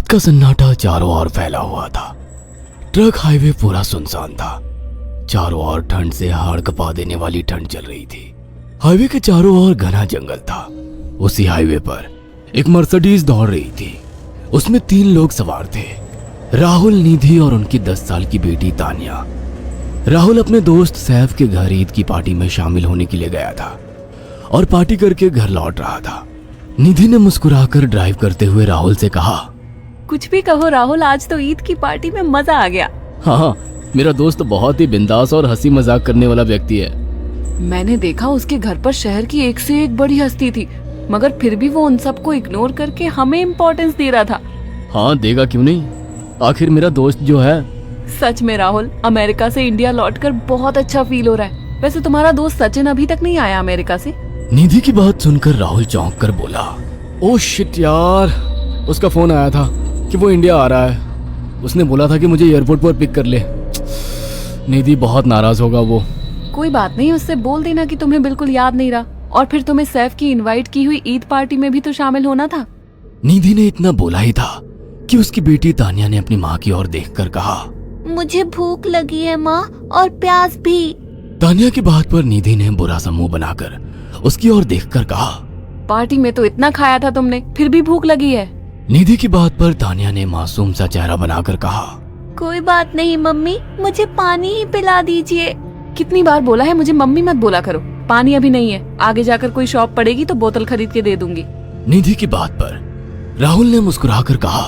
रात का सन्नाटा चारों ओर फैला हुआ था। ट्रक हाईवे पूरा सुनसान था। चारों ओर ठंड से हाड़ कपा देने वाली ठंड चल रही थी। हाईवे के चारों ओर घना जंगल था। उसी हाईवे पर एक मर्सिडीज दौड़ रही थी। उसमें 3 लोग सवार थे, राहुल, निधि और उनकी 10 साल की बेटी तानिया। राहुल अपने दोस्त सैफ के घर ईद की पार्टी में शामिल होने के लिए गया था और पार्टी करके घर लौट रहा था। निधि ने मुस्कुराकर ड्राइव करते हुए राहुल से कहा, कुछ भी कहो राहुल, आज तो ईद की पार्टी में मजा आ गया। हाँ, मेरा दोस्त बहुत ही बिंदास और हंसी मजाक करने वाला व्यक्ति है। मैंने देखा उसके घर पर शहर की एक से एक बड़ी हस्ती थी, मगर फिर भी वो उन सबको इग्नोर करके हमें इम्पोर्टेंस दे रहा था। हाँ, देगा क्यों नहीं, आखिर मेरा दोस्त जो है। सच में राहुल, अमेरिका से इंडिया लौटकर बहुत अच्छा फील हो रहा है। वैसे तुम्हारा दोस्त सचिन अभी तक नहीं आया अमेरिका से? निधि की बात सुनकर राहुल चौंक कर बोला, ओह शिट यार, उसका फोन आया था कि वो इंडिया आ रहा है। उसने बोला था कि मुझे एयरपोर्ट पर पिक कर ले। निधि बहुत नाराज होगा वो। कोई बात नहीं, उससे बोल देना कि तुम्हें बिल्कुल याद नहीं रहा और फिर तुम्हें सैफ की इनवाइट की हुई ईद पार्टी में भी तो शामिल होना था। निधि ने इतना बोला ही था कि उसकी बेटी तानिया ने अपनी माँ की ओर देखकर कहा, मुझे भूख लगी है माँ, और प्यास भी। तानिया की बात पर निधि ने बुरा सा मुंह बनाकर उसकी ओर देखकर कहा, पार्टी में तो इतना खाया था तुमने, फिर भी भूख लगी है। निधि की बात पर तानिया ने मासूम सा चेहरा बनाकर कहा, कोई बात नहीं मम्मी, मुझे पानी ही पिला दीजिए। कितनी बार बोला है मुझे मम्मी मत बोला करो। पानी अभी नहीं है, आगे जाकर कोई शॉप पड़ेगी तो बोतल खरीद के दे दूंगी। निधि की बात पर राहुल ने मुस्कुराकर कहा,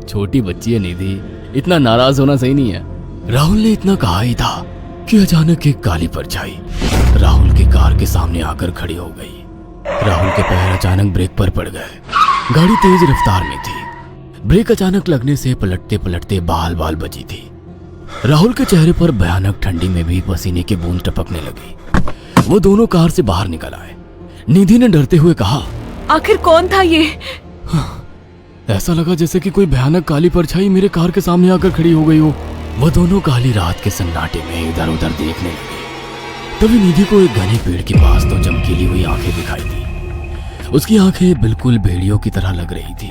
छोटी बच्ची है निधि, इतना नाराज होना सही नहीं है। राहुल ने इतना कहा ही था कि अचानक एक काली परछाई राहुल की कार के सामने आकर खड़ी हो गई। राहुल के पैर अचानक ब्रेक पर पड़ गए। गाड़ी तेज रफ्तार में थी। ब्रेक अचानक लगने से पलटते पलटते बाल बाल बची थी। राहुल के चेहरे पर भयानक ठंडी में भी पसीने की बूंद टपकने लगी। वो दोनों कार से बाहर निकल आए। निधि ने डरते हुए कहा, आखिर कौन था ये? ऐसा लगा जैसे कि कोई भयानक काली परछाई मेरे कार के सामने आकर खड़ी हो गई हो। वह दोनों काली रात के सन्नाटे में इधर उधर देखने लगे। तभी निधि को एक घने पेड़ के पास 2 चमकीली हुई आंखें दिखाई दी। उसकी आंखें बिल्कुल भेड़ियों की तरह लग रही थी।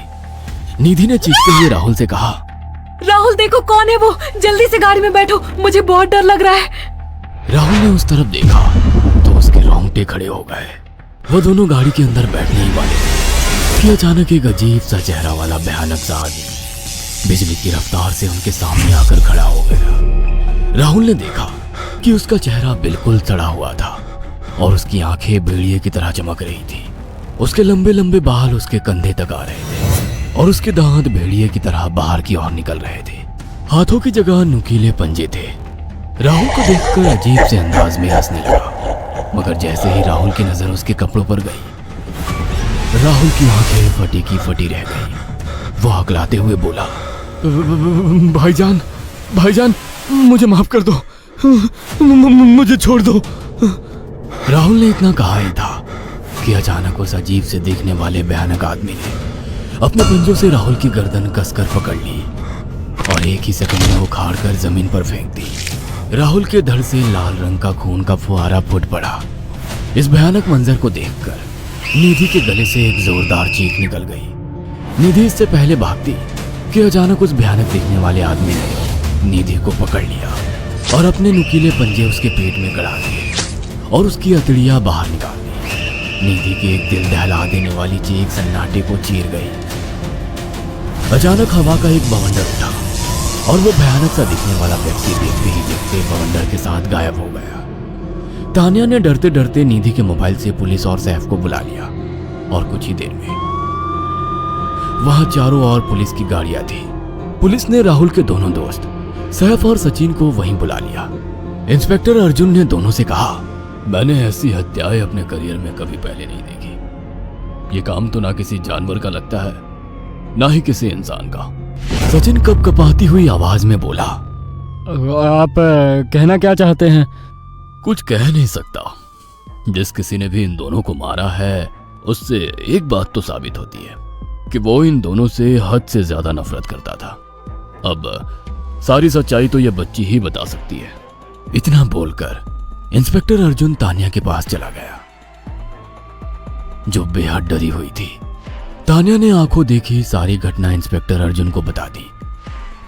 निधि ने चीखते हुए राहुल से कहा, राहुल देखो कौन है वो, जल्दी से गाड़ी में बैठो, मुझे बहुत डर लग रहा है। राहुल ने उस तरफ देखा तो उसके रोंगटे खड़े हो गए। वो दोनों गाड़ी के अंदर बैठने ही वाले थे कि अचानक एक अजीब सा चेहरा वाला भयानक सा आदमी बिजली की रफ्तार से उनके सामने आकर खड़ा हो गया। राहुल ने देखा कि उसका चेहरा बिल्कुल सड़ा हुआ था और उसकी आंखें भेड़िए की तरह चमक रही थी। उसके लंबे लंबे बाल उसके कंधे तक आ रहे थे और उसके दांत भेड़िए की तरह बाहर की ओर निकल रहे थे। हाथों की जगह नुकीले पंजे थे। राहुल को देखकर अजीब से अंदाज में हंसने लगा, मगर जैसे ही राहुल की नजर उसके कपड़ों पर गई, राहुल की आंखें फटी की फटी रह गई। वो हकलाते हुए बोला, भाईजान, भाईजान, मुझे माफ कर दो, मुझे छोड़ दो। राहुल ने इतना कहा ही था कि अचानक उस अजीब से दिखने वाले भयानक आदमी ने अपने पंजों से राहुल की गर्दन कसकर पकड़ ली और एक ही सेकंड में उखाड़ कर जमीन पर फेंक दी। राहुल के धड़ से लाल रंग का खून का फुहारा फूट पड़ा। इस भयानक मंजर को देखकर निधि के गले से एक जोरदार चीख निकल गई। निधि इससे पहले भागती कि अचानक उस भयानक दिखने वाले आदमी ने निधि को पकड़ लिया और अपने नुकीले पंजे उसके पेट में गड़ा दिए और उसकी अतड़ियां बाहर निकाल दी। निधि की एक दिल दहला देने वाली चीख सन्नाटे को चीर गई। अचानक हवा का एक बवंडर उठा और वो भयानक सा दिखने वाला व्यक्ति देखते ही देखते बवंडर के साथ गायब हो गया। तानिया ने डरते डरते निधि के मोबाइल से पुलिस और सैफ को बुला लिया और कुछ ही देर में वहां चारों ओर पुलिस की गाड़ियां थी। पुलिस ने राहुल के दोनों दोस्त सैफ और सचिन को वहीं बुला लिया। इंस्पेक्टर अर्जुन ने दोनों से कहा, मैंने ऐसी हत्याएं अपने करियर में कभी पहले नहीं देखी। ये काम तो ना किसी जानवर का लगता है, ना ही किसी इंसान का। सचिन कपकपाती हुई आवाज में बोला, आप कहना क्या चाहते हैं? कुछ कह नहीं सकता। जिस किसी ने भी इन दोनों को मारा है उससे एक बात तो साबित होती है कि वो इन दोनों से हद से ज्यादा नफरत करता था। अब सारी सच्चाई तो ये बच्ची ही बता सकती है। इतना बोलकर इंस्पेक्टर अर्जुन तानिया के पास चला गया, जो बेहद डरी हुई थी। तानिया ने आंखों देखी सारी घटना इंस्पेक्टर अर्जुन को बता दी।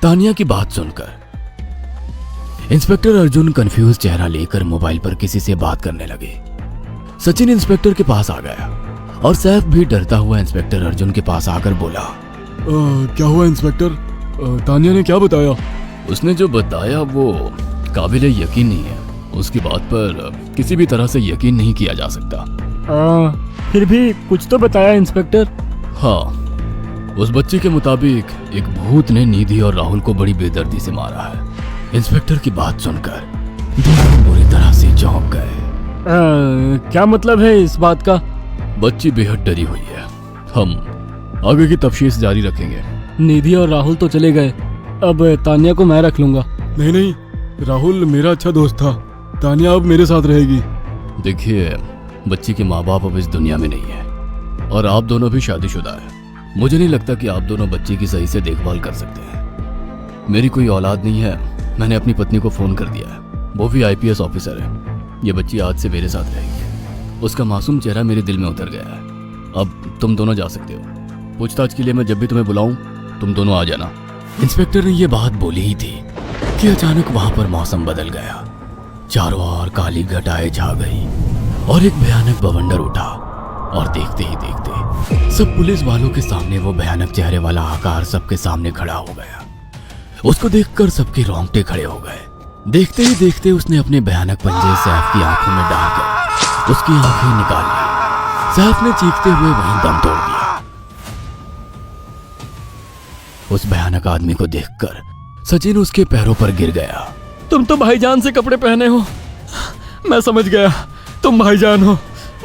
तानिया की बात सुनकर इंस्पेक्टर अर्जुन कंफ्यूज चेहरा लेकर मोबाइल पर किसी से बात करने लगे। सचिन इंस्पेक्टर के पास आ गया और सैफ भी डरता हुआ इंस्पेक्टर अर्जुन के पास आकर बोला, क्या हुआ इंस्पेक्टर? तानिया ने क्या बताया? उसने जो बताया वो काबिल यकीन नहीं है। उसकी बात पर किसी भी तरह से यकीन नहीं किया जा सकता। फिर भी कुछ तो बताया इंस्पेक्टर। हाँ, उस बच्चे के मुताबिक एक भूत ने निधि और राहुल को बड़ी बेदर्दी से मारा है। इंस्पेक्टर की बात सुनकर दोनों बुरी तरह से चौंक गए। क्या मतलब है इस बात का? बच्ची बेहद डरी हुई है। हम आगे की तफ्तीश जारी रखेंगे। निधि और राहुल तो चले गए, अब तानिया को मैं रख लूंगा। नहीं नहीं, राहुल मेरा अच्छा दोस्त था। तानिया अब मेरे साथ रहेगी। देखिए, बच्ची के माँ बाप अब इस दुनिया में नहीं है और आप दोनों भी शादीशुदा है। मुझे नहीं लगता कि आप दोनों बच्ची की सही से देखभाल कर सकते हैं। मेरी कोई औलाद नहीं है। मैंने अपनी पत्नी को फोन कर दिया है, वो भी IPS ऑफिसर है। ये बच्ची आज से मेरे साथ रहेगी। उसका मासूम चेहरा मेरे दिल में उतर गया है। अब तुम दोनों जा सकते हो। पूछताछ के लिए मैं जब भी तुम्हें बुलाऊं तुम दोनों आ जाना। इंस्पेक्टर ने ये बात बोली ही थी कि अचानक वहां पर मौसम बदल गया। चारों ओर काली घटाएं छा गई और एक भयानक बवंडर उठा और देखते ही देखते सब पुलिस वालों के सामने वो भयानक चेहरे वाला आकार सबके सामने खड़ा हो गया। उसको देखकर सबके रोंगटे खड़े हो गए। देखते ही देखते उसने अपने भयानक पंजे सैफ की आंखों में डालकर उसकी आंखें निकाल ली। सैफ ने चीखते हुए वहीं दम तोड़ दिया। उस भयानक आदमी को देखकर सचिन उसके पैरों पर गिर गया। तुम तो भाईजान से कपड़े पहने हो। मैं समझ गया, तुम भाईजान हो।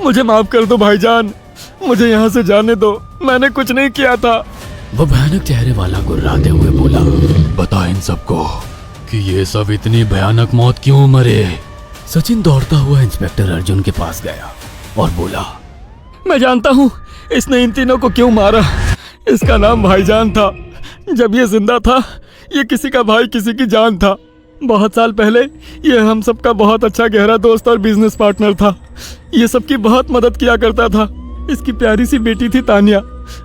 मुझे माफ कर दो भाईजान, मुझे यहाँ से जाने दो। मैंने कुछ नहीं किया था। वो भयानक चेहरे वाला गुर्राते हुए बोला, बता इन सबको कि ये सब इतनी भयानक मौत क्यों मरे। सचिन दौड़ता हुआ इंस्पेक्टर अर्जुन के पास गया और बोला, मैं जानता हूँ इसने इन तीनों को क्यों मारा। इसका नाम भाईजान था। जब ये जिंदा था ये किसी का भाई किसी की जान था। बहुत साल पहले ये हम सबका बहुत अच्छा गहरा दोस्त और बिजनेस पार्टनर था। ये सबकी बहुत मदद किया करता था। इसकी प्यारी सी बेटी थी तानिया,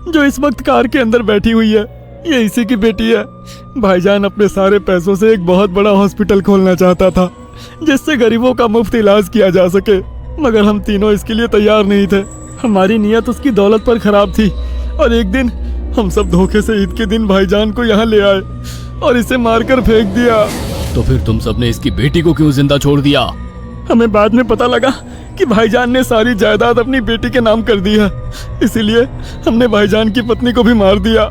जो इस वक्त कार के अंदर बैठी हुई है। ये इसी की बेटी है। भाईजान अपने सारे पैसों से एक बहुत बड़ा हॉस्पिटल खोलना चाहता था जिससे गरीबों का मुफ्त इलाज किया जा सके, मगर हम तीनों इसके लिए तैयार नहीं थे। हमारी नीयत उसकी दौलत पर खराब थी और एक दिन हम सब धोखे से ईद के दिन भाईजान को यहाँ ले आए और इसे मारकर फेंक दिया। तो फिर तुम सबने इसकी बेटी को क्यों जिंदा छोड़ दिया? हमें बाद में पता लगा कि भाईजान ने सारी जायदाद अपनी बेटी के नाम कर दी है, इसीलिए हमने भाईजान की पत्नी को भी मार दिया।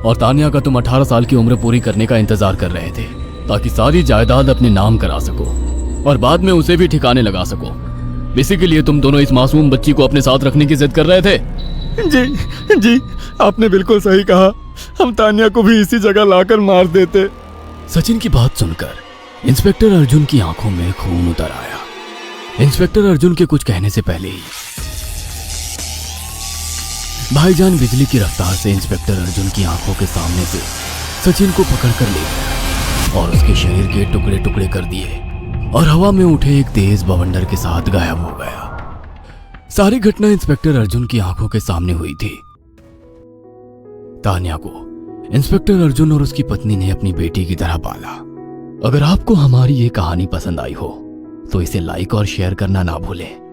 और तानिया का तुम 18 साल की उम्र पूरी करने का इंतजार कर रहे थे ताकि सारी जायदाद अपने नाम करा सको और बाद में उसे भी ठिकाने लगा सको। इसी के लिए तुम दोनों इस मासूम बच्ची को अपने साथ रखने की जिद कर रहे थे। जी, आपने बिल्कुल सही कहा। हम तानिया को भी इसी जगह लाकर मार देते। सचिन की बात सुनकर इंस्पेक्टर अर्जुन की आंखों में खून उतर आया। इंस्पेक्टर अर्जुन के कुछ कहने से पहले ही भाईजान बिजली की रफ्तार से इंस्पेक्टर अर्जुन की आंखों के सामने से सचिन को पकड़कर ले गया और उसके शरीर के टुकड़े टुकड़े कर दिए और हवा में उठे एक तेज बवंडर के साथ गायब हो गया। सारी घटना इंस्पेक्टर अर्जुन की आंखों के सामने हुई थी। तानिया को इंस्पेक्टर अर्जुन और उसकी पत्नी ने अपनी बेटी की तरह पाला। अगर आपको हमारी ये कहानी पसंद आई हो तो इसे लाइक और शेयर करना ना भूलें।